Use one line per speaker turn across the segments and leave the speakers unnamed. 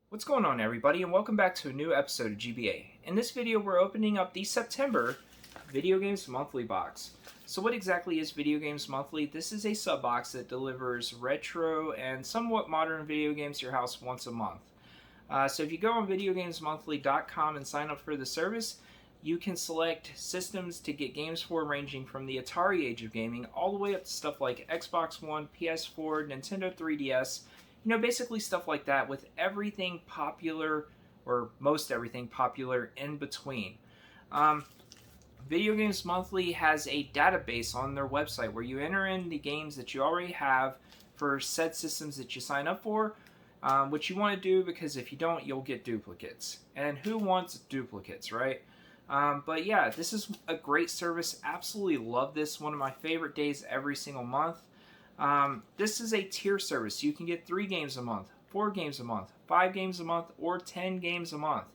What's going on, everybody, and welcome back to a new episode of GBA. In this video we're opening up the September Video Games Monthly box. So what exactly is Video Games Monthly? This is a sub box that delivers retro and somewhat modern video games to your house once a month. So if you go on videogamesmonthly.com and sign up for the service, you can select systems to get games for, ranging from the Atari age of gaming all the way up to stuff like Xbox One, PS4, Nintendo 3DS, basically stuff like that, with everything popular, or most everything popular, in between. Video Games Monthly has a database on their website where you enter in the games that you already have for said systems that you sign up for, which you want to do, because if you don't, you'll get duplicates. And who wants duplicates, right? But yeah, this is a great service. Absolutely love this. One of my favorite days every single month. This is a tier service. You can get 3 games a month, 4 games a month, 5 games a month, or 10 games a month.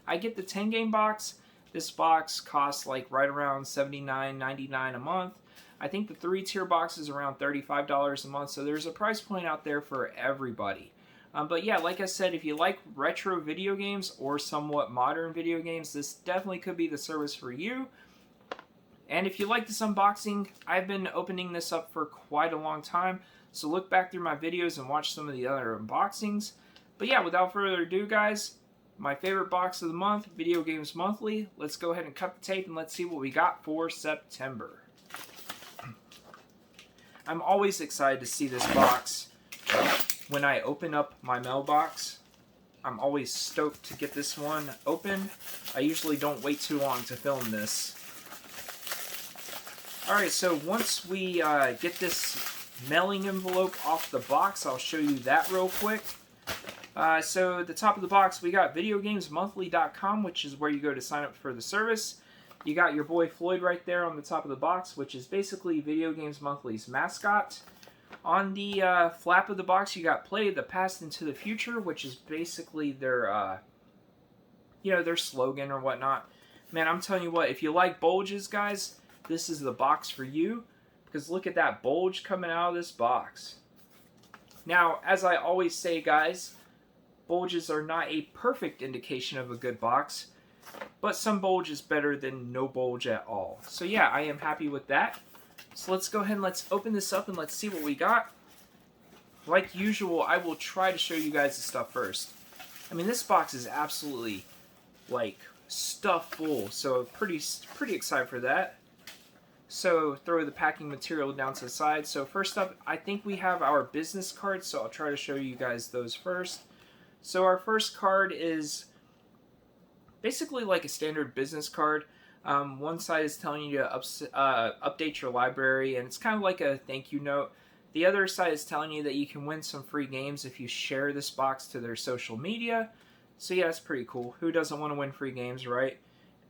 I get the 10 game box. This box costs like right around $79.99 a month. I think the 3 tier box is around $35 a month, so there's a price point out there for everybody. But yeah, like I said, if you like retro video games or somewhat modern video games, this definitely could be the service for you. And if you like this unboxing, I've been opening this up for quite a long time, so look back through my videos and watch some of the other unboxings. But yeah, without further ado, guys, my favorite box of the month, Video Games Monthly. Let's go ahead and cut the tape and let's see what we got for September. I'm always excited to see this box when I open up my mailbox. I'm always stoked to get this one open. I usually don't wait too long to film this. Alright, so once we get this mailing envelope off the box, I'll show you that real quick. So at the top of the box, we got videogamesmonthly.com, which is where you go to sign up for the service. You got your boy Floyd right there on the top of the box, which is basically Video Games Monthly's mascot. On the flap of the box, you got Play the Past into the Future, which is basically their, their slogan or whatnot. Man, I'm telling you what, if you like bulges, guys, this is the box for you, because look at that bulge coming out of this box. Now, as I always say, guys, bulges are not a perfect indication of a good box, but some bulge is better than no bulge at all. So yeah, I am happy with that. So let's go ahead and let's open this up and let's see what we got. Like usual, I will try to show you guys the stuff first. I mean, this box is absolutely, like, stuffed full, so pretty excited for that. So throw the packing material down to the side. So first up, I think we have our business cards, so I'll try to show you guys those first. So our first card is basically like a standard business card. One side is telling you to update your library, and it's kind of like a thank you note. The other side is telling you that you can win some free games if you share this box to their social media. So yeah, that's pretty cool. Who doesn't want to win free games, right?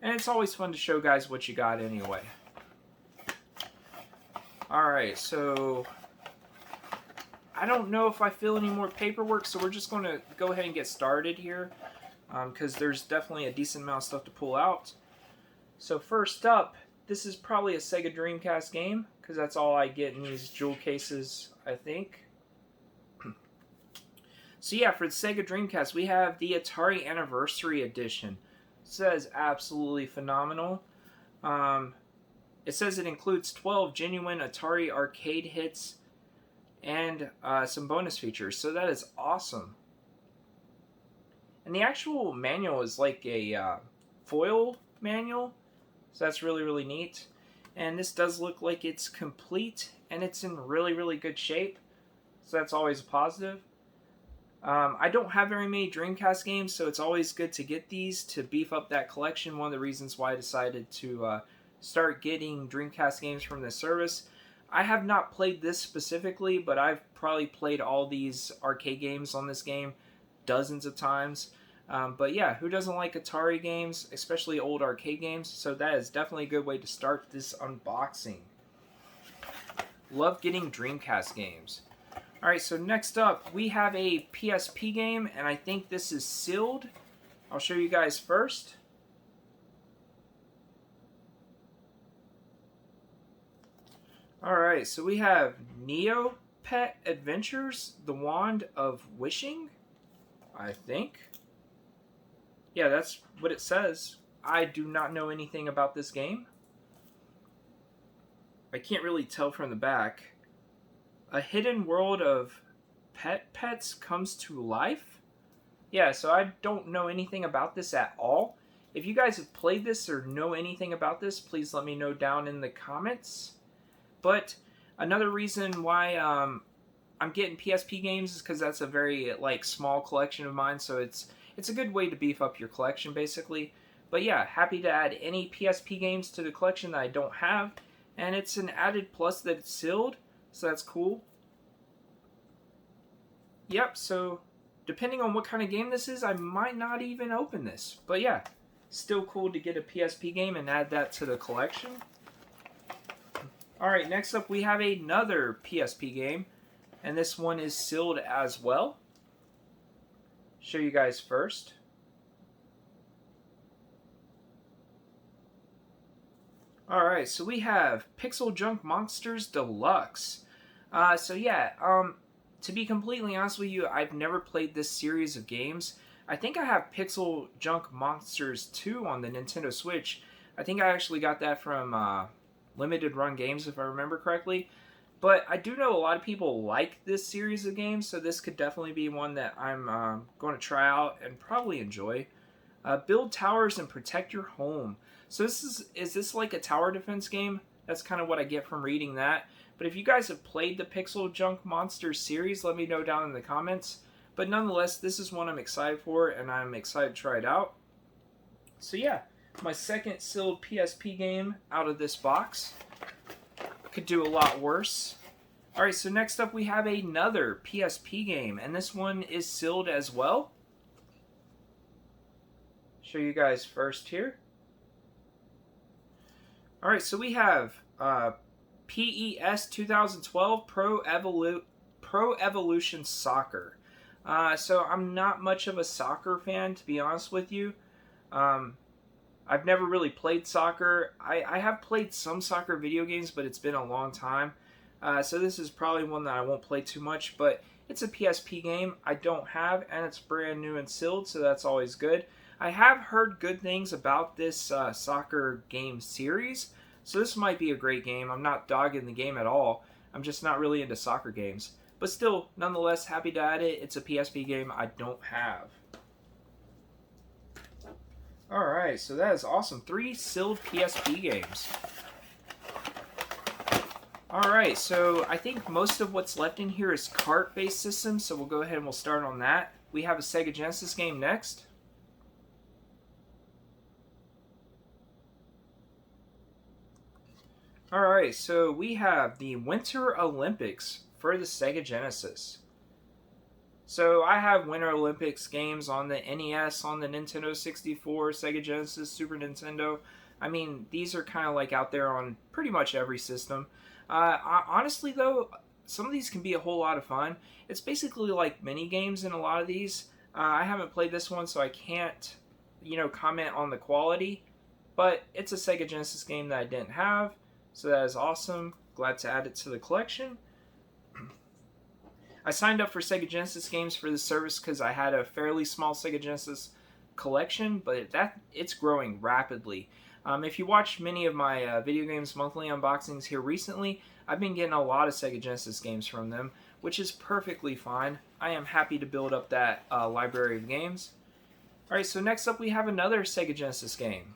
And it's always fun to show guys what you got anyway. Alright, so I don't know if I feel any more paperwork, so we're just going to go ahead and get started here, because there's definitely a decent amount of stuff to pull out. So first up, this is probably a Sega Dreamcast game, because that's all I get in these jewel cases, I think. So yeah, for the Sega Dreamcast, we have the Atari Anniversary Edition. So that is absolutely phenomenal. It says it includes 12 genuine Atari arcade hits and some bonus features, so that is awesome. And the actual manual is like a foil manual, so that's really, really neat. And this does look like it's complete, and it's in really, really good shape, so that's always a positive. I don't have very many Dreamcast games, so it's always good to get these to beef up that collection. One of the reasons why I decided to start getting Dreamcast games from this service. I have not played this specifically, but I've probably played all these arcade games on this game dozens of times. But yeah, who doesn't like Atari games, especially old arcade games? So that is definitely a good way to start this unboxing. Love getting Dreamcast games. Alright, so next up, we have a PSP game, and I think this is sealed. I'll show you guys first. Alright, so we have Neo Pet Adventures, The Wand of Wishing. I think. Yeah, that's what it says. I do not know anything about this game. I can't really tell from the back. A hidden world of pets comes to life? Yeah, so I don't know anything about this at all. If you guys have played this or know anything about this, please let me know down in the comments. But another reason why I'm getting PSP games is because that's a very small collection of mine, so it's a good way to beef up your collection basically. But yeah, happy to add any PSP games to the collection that I don't have, and it's an added plus that it's sealed, so that's cool. Yep, so depending on what kind of game this is, I might not even open this. But yeah, still cool to get a PSP game and add that to the collection. Alright, next up we have another PSP game, and this one is sealed as well. Show you guys first. Alright, so we have Pixel Junk Monsters Deluxe. To be completely honest with you, I've never played this series of games. I think I have Pixel Junk Monsters 2 on the Nintendo Switch. I think I actually got that from Limited Run Games, if I remember correctly. But I do know a lot of people like this series of games, so this could definitely be one that I'm going to try out and probably enjoy. Build towers and protect your home. So is this like a tower defense game? That's kind of what I get from reading that. But if you guys have played the Pixel Junk Monsters series, let me know down in the comments. But nonetheless, this is one I'm excited for, and I'm excited to try it out. So yeah, my second sealed PSP game out of this box. Could do a lot worse. Alright, so next up we have another PSP game, and this one is sealed as well. Show you guys first here. Alright, so we have PES 2012 Pro Evolution Soccer. So I'm not much of a soccer fan, to be honest with you. I've never really played soccer. I have played some soccer video games, but it's been a long time. So this is probably one that I won't play too much, but it's a PSP game I don't have, and it's brand new and sealed, so that's always good. I have heard good things about this soccer game series, so this might be a great game. I'm not dogging the game at all. I'm just not really into soccer games. But still, nonetheless, happy to add it. It's a PSP game I don't have. Alright, so that is awesome. 3 sealed PSP games. Alright, so I think most of what's left in here is cart-based systems, so we'll go ahead and we'll start on that. We have a Sega Genesis game next. Alright, so we have the Winter Olympics for the Sega Genesis. So I have Winter Olympics games on the NES, on the Nintendo 64, Sega Genesis, Super Nintendo. I mean, these are kind of like out there on pretty much every system. Honestly though, some of these can be a whole lot of fun. It's basically like mini games in a lot of these. I haven't played this one, so I can't, comment on the quality. But it's a Sega Genesis game that I didn't have. So that is awesome. Glad to add it to the collection. I signed up for Sega Genesis games for this service because I had a fairly small Sega Genesis collection, but it's growing rapidly. If you watched many of my Video Games Monthly unboxings here recently, I've been getting a lot of Sega Genesis games from them, which is perfectly fine. I am happy to build up that library of games. Alright, so next up we have another Sega Genesis game.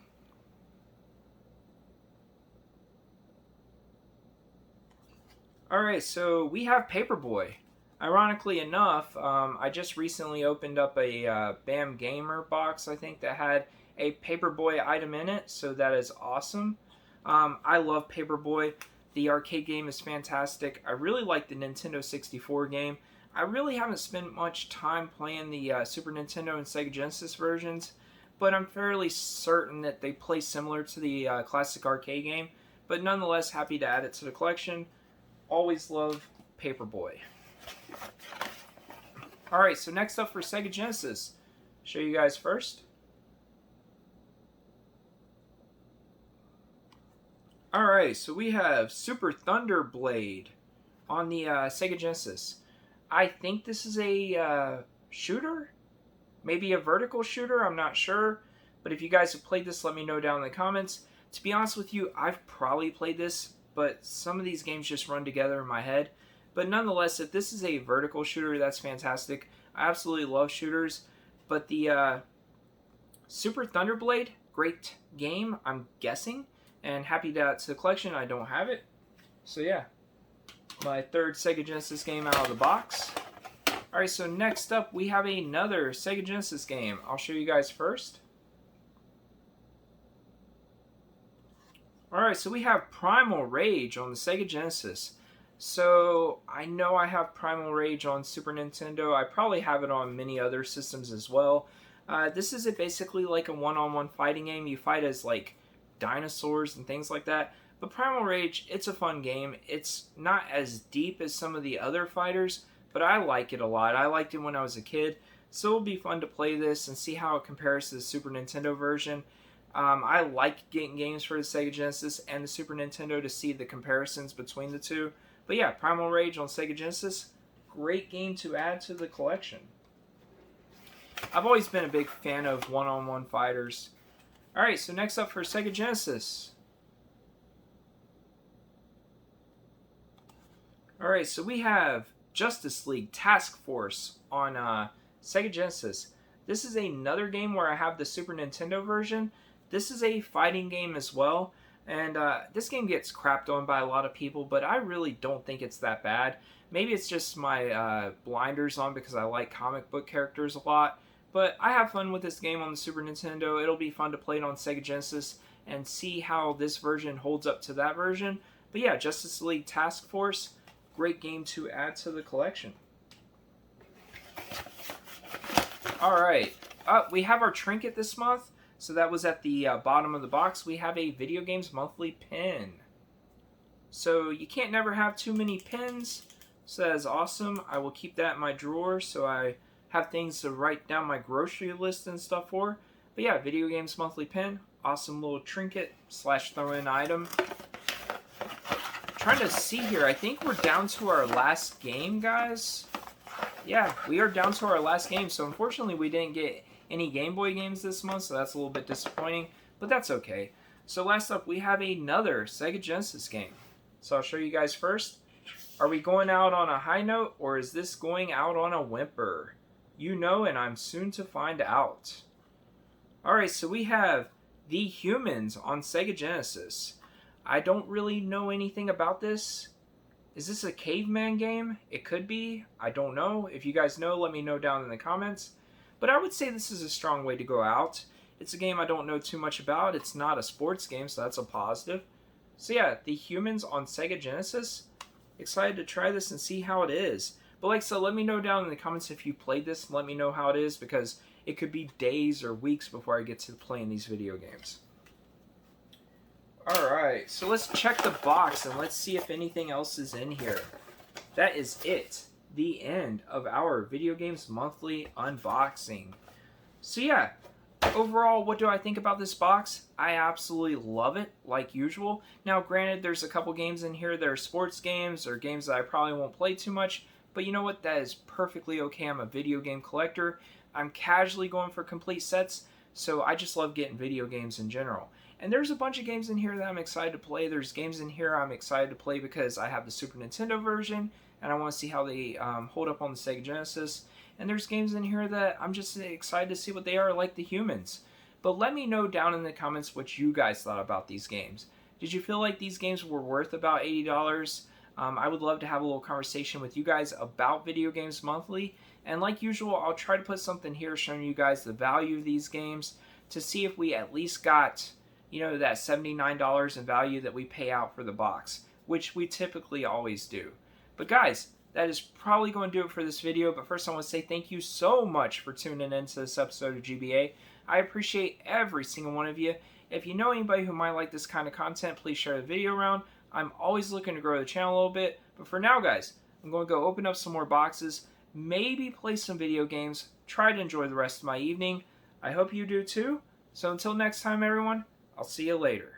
Alright, so we have Paperboy. Ironically enough, I just recently opened up a BAM Gamer box, I think, that had a Paperboy item in it, so that is awesome. I love Paperboy. The arcade game is fantastic. I really like the Nintendo 64 game. I really haven't spent much time playing the Super Nintendo and Sega Genesis versions, but I'm fairly certain that they play similar to the classic arcade game, but nonetheless happy to add it to the collection. Always love Paperboy. Alright, so next up for Sega Genesis. Show you guys first. Alright, so we have Super Thunder Blade on the Sega Genesis. I think this is a shooter? Maybe a vertical shooter, I'm not sure. But if you guys have played this, let me know down in the comments. To be honest with you, I've probably played this, but some of these games just run together in my head. But nonetheless, if this is a vertical shooter, that's fantastic. I absolutely love shooters. But the Super Thunderblade, great game, I'm guessing. And happy to add to the collection. I don't have it. So yeah, my third Sega Genesis game out of the box. Alright, so next up we have another Sega Genesis game. I'll show you guys first. Alright, so we have Primal Rage on the Sega Genesis. So, I know I have Primal Rage on Super Nintendo. I probably have it on many other systems as well. This is basically like a one-on-one fighting game. You fight as like dinosaurs and things like that. But Primal Rage, it's a fun game. It's not as deep as some of the other fighters, but I like it a lot. I liked it when I was a kid. So it'll be fun to play this and see how it compares to the Super Nintendo version. I like getting games for the Sega Genesis and the Super Nintendo to see the comparisons between the two. But yeah, Primal Rage on Sega Genesis, great game to add to the collection. I've always been a big fan of one-on-one fighters. Alright, so next up for Sega Genesis. Alright, so we have Justice League Task Force on Sega Genesis. This is another game where I have the Super Nintendo version. This is a fighting game as well. And this game gets crapped on by a lot of people, but I really don't think it's that bad. Maybe it's just my blinders on because I like comic book characters a lot. But I have fun with this game on the Super Nintendo. It'll be fun to play it on Sega Genesis and see how this version holds up to that version. But yeah, Justice League Task Force, great game to add to the collection. Alright, we have our trinket this month. So that was at the bottom of the box. We have a Video Games Monthly pin. So you can't never have too many pins. So that is awesome. I will keep that in my drawer so I have things to write down my grocery list and stuff for. But yeah, Video Games Monthly pin. Awesome little trinket slash throw-in item. Trying to see here. I think we're down to our last game, guys. Yeah, we are down to our last game. So unfortunately we didn't get any Game Boy games this month, so that's a little bit disappointing, but that's okay. So last up, we have another Sega Genesis game. So I'll show you guys first. Are we going out on a high note, or is this going out on a whimper? You know, and I'm soon to find out. Alright, so we have The Humans on Sega Genesis. I don't really know anything about this. Is this a caveman game? It could be. I don't know. If you guys know, let me know down in the comments. But I would say this is a strong way to go out. It's a game I don't know too much about. It's not a sports game, so that's a positive. So yeah, The Humans on Sega Genesis. Excited to try this and see how it is. But like I said, let me know down in the comments if you played this. Let me know how it is, because it could be days or weeks before I get to playing these video games. Alright, so let's check the box and let's see if anything else is in here. That is it. The end of our Video Games Monthly unboxing. So yeah, overall, what do I think about this box? I absolutely love it, like usual. Now, granted, there's a couple games in here that are sports games or games that I probably won't play too much, but you know what? That is perfectly okay. I'm a video game collector. I'm casually going for complete sets, so I just love getting video games in general. And there's a bunch of games in here that I'm excited to play. There's games in here I'm excited to play because I have the Super Nintendo version, and I want to see how they hold up on the Sega Genesis. And there's games in here that I'm just excited to see what they are, like The Humans. But let me know down in the comments what you guys thought about these games. Did you feel like these games were worth about $80? I would love to have a little conversation with you guys about Video Games Monthly. And like usual, I'll try to put something here showing you guys the value of these games to see if we at least got, you know, that $79 in value that we pay out for the box, which we typically always do. But guys, that is probably going to do it for this video. But first I want to say thank you so much for tuning into this episode of GBA. I appreciate every single one of you. If you know anybody who might like this kind of content, please share the video around. I'm always looking to grow the channel a little bit. But for now, guys, I'm going to go open up some more boxes, maybe play some video games, try to enjoy the rest of my evening. I hope you do too. So until next time, everyone, I'll see you later.